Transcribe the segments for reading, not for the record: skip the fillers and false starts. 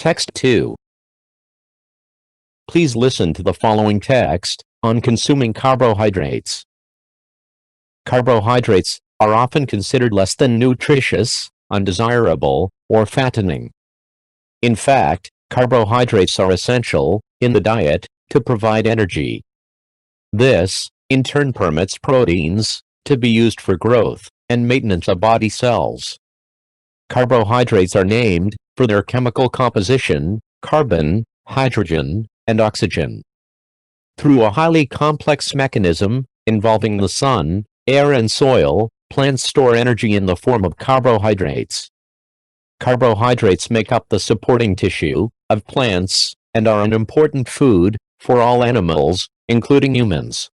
Text 2. Please listen to the following text on consuming carbohydrates. Carbohydrates are often considered less than nutritious, undesirable, or fattening. In fact, carbohydrates are essential in the diet to provide energy. This, in turn, permits proteins to be used for growth and maintenance of body cells. Carbohydrates are named for their chemical composition: carbon, hydrogen, and oxygen. Through a highly complex mechanism involving the sun, air, and soil, plants store energy in the form of carbohydrates. Carbohydrates make up the supporting tissue of plants and are an important food for all animals, including humans.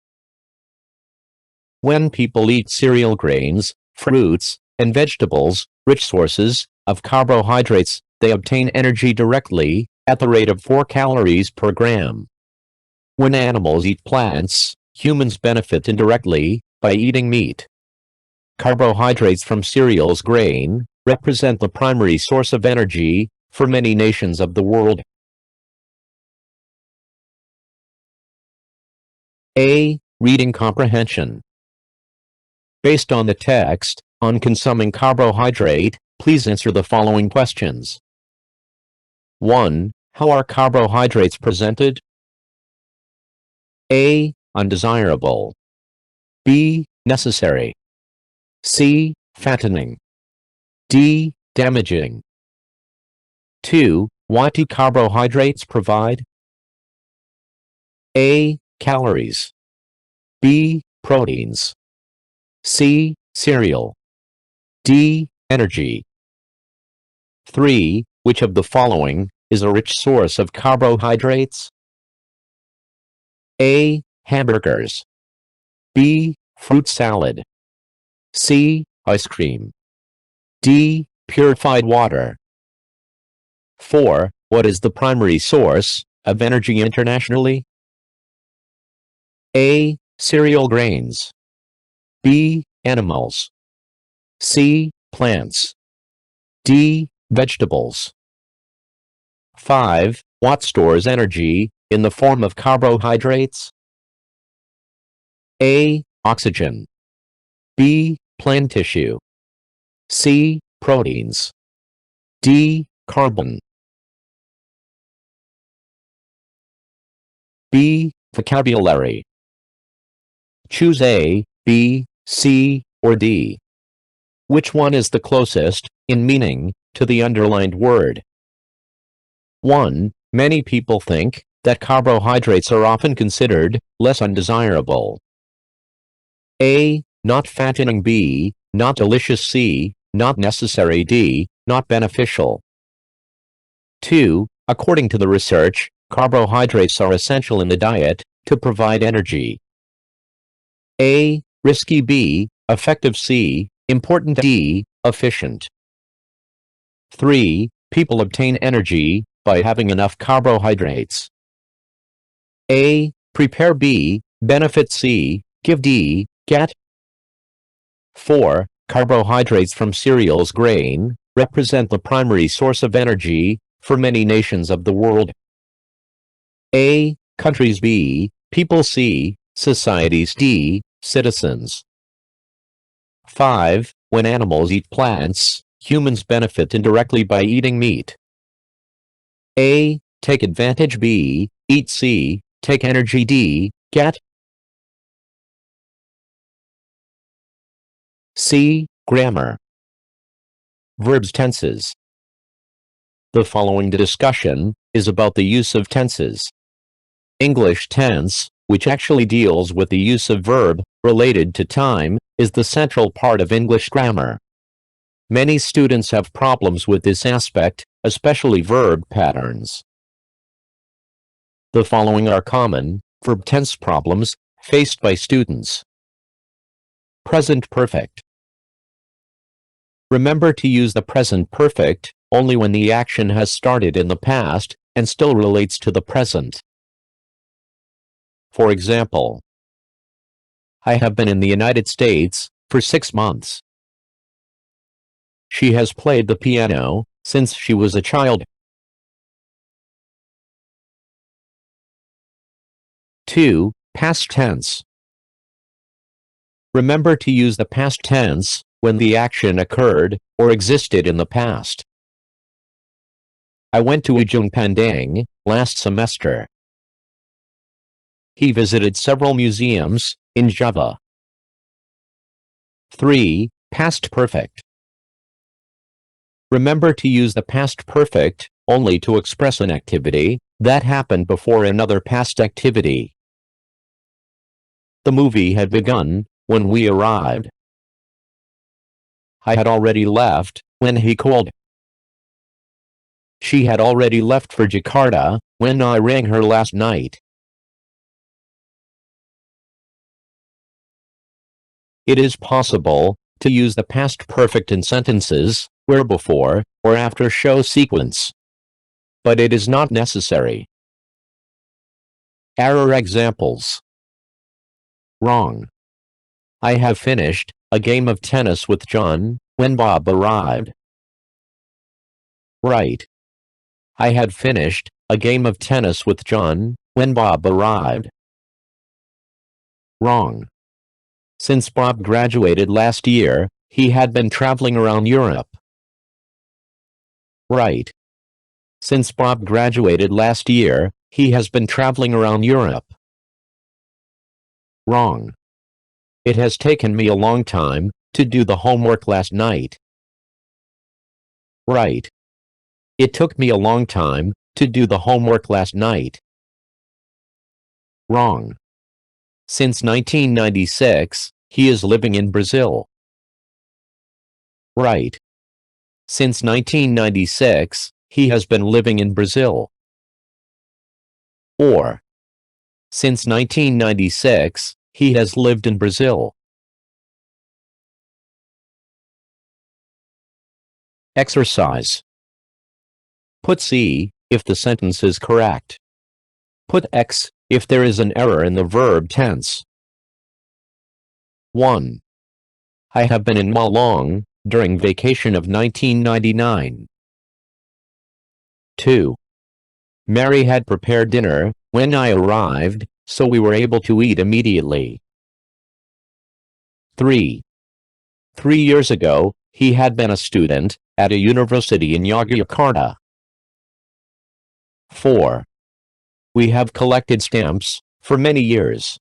When people eat cereal grains, fruits, and vegetables, rich sources of carbohydrates, they obtain energy directly at the rate of 4 calories per gram. When animals eat plants, humans benefit indirectly by eating meat. Carbohydrates from cereals grain represent the primary source of energy for many nations of the world. A. Reading comprehension. Based on the text on consuming carbohydrate, please answer the following questions. 1. How are carbohydrates presented? A. Undesirable. B. Necessary. C. Fattening. D. Damaging. 2. What do carbohydrates provide? A. Calories. B. Proteins. C. Cereal. D. Energy. 3. Which of the following is a rich source of carbohydrates? A. Hamburgers. B. Fruit salad. C. Ice cream. D. Purified water. 4. What is the primary source of energy internationally? A. Cereal grains. B. Animals. C. Plants. D. Vegetables. 5. What stores energy in the form of carbohydrates? A. Oxygen. B. Plant tissue. C. Proteins. D. Carbon. B. Vocabulary. Choose A, B, C, or D. Which one is the closest, in meaning, to the underlined word? 1. Many people think that carbohydrates are often considered less undesirable. A. Not fattening. B. Not delicious. C. Not necessary. D. Not beneficial. 2. According to the research, carbohydrates are essential in the diet to provide energy. A. Risky. B. Effective. C. Important. D. Efficient. 3. People obtain energy by having enough carbohydrates. A. Prepare. B. Benefit. C. Give. D. Get. 4. Carbohydrates from cereals grain represent the primary source of energy for many nations of the world. A. Countries. B. People. C. Societies. D. Citizens. 5. When animals eat plants, humans benefit indirectly by eating meat. A. Take advantage. B. Eat. C. Take energy. D. Get. C. Grammar. Verbs. Tenses. The following discussion is about the use of tenses. English tense, which actually deals with the use of verb related to time, is the central part of English grammar. Many students have problems with this aspect, especially verb patterns. The following are common verb tense problems faced by students. Present perfect. Remember to use the present perfect only when the action has started in the past and still relates to the present. For example, I have been in the United States for 6 months. She has played the piano since she was a child. 2. Past tense. Remember to use the past tense when the action occurred or existed in the past. I went to Ujung Pandang last semester. He visited several museums in Java. 3. Past perfect. Remember to use the past perfect only to express an activity that happened before another past activity. The movie had begun when we arrived. I had already left when he called. She had already left for Jakarta when I rang her last night. It is possible to use the past perfect in sentences where before or after show sequence, but it is not necessary. Error examples. Wrong. I have finished a game of tennis with John when Bob arrived. Right. I had finished a game of tennis with John when Bob arrived. Wrong. Since Bob graduated last year, he had been traveling around Europe. Right. Since Bob graduated last year, he has been traveling around Europe. Wrong. It has taken me a long time to do the homework last night. Right. It took me a long time to do the homework last night. Wrong. Since 1996, he is living in Brazil. Right. Since 1996, he has been living in Brazil. Or, since 1996, he has lived in Brazil. Exercise. Put C if the sentence is correct. Put X if there is an error in the verb tense. 1. I have been in Malang during vacation of 1999. 2. Mary had prepared dinner when I arrived, so we were able to eat immediately. 3. 3 years ago, he had been a student at a university in Yogyakarta. 4. We have collected stamps for many years.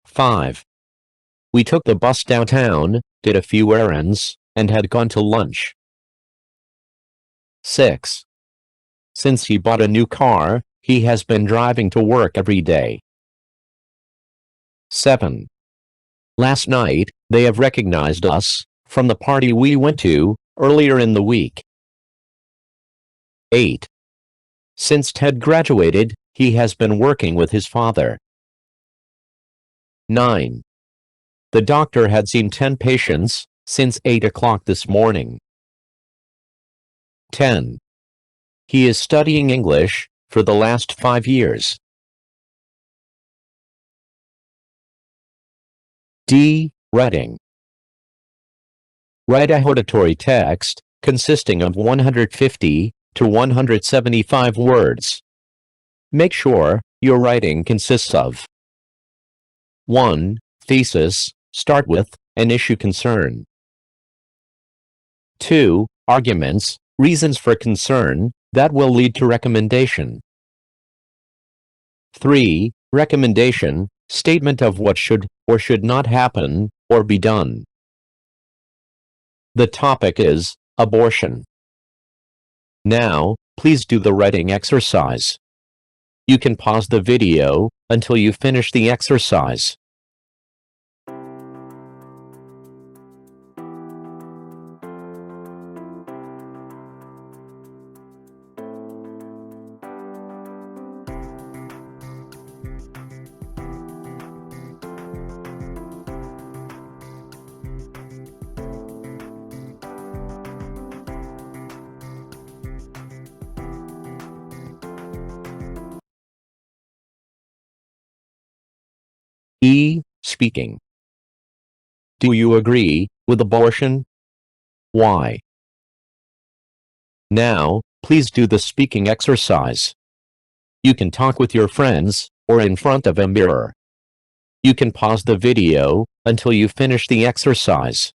5. We took the bus downtown, did a few errands, and had gone to lunch. 6. Since he bought a new car, he has been driving to work every day. 7. Last night, they have recognized us from the party we went to earlier in the week. 8. Since Ted graduated, he has been working with his father. 9. The doctor had seen 10 patients since 8 o'clock this morning. 10. He is studying English for the last 5 years. D. Writing. Write a hortatory text consisting of 150 to 175 words. Make sure your writing consists of 1. Thesis, start with an issue concern. 2. Arguments, reasons for concern that will lead to recommendation. 3. Recommendation, statement of what should or should not happen or be done. The topic is abortion. Now, please do the writing exercise. You can pause the video until you finish the exercise. E. Speaking. Do you agree with abortion? Why? Now, please do the speaking exercise. You can talk with your friends or in front of a mirror. You can pause the video until you finish the exercise.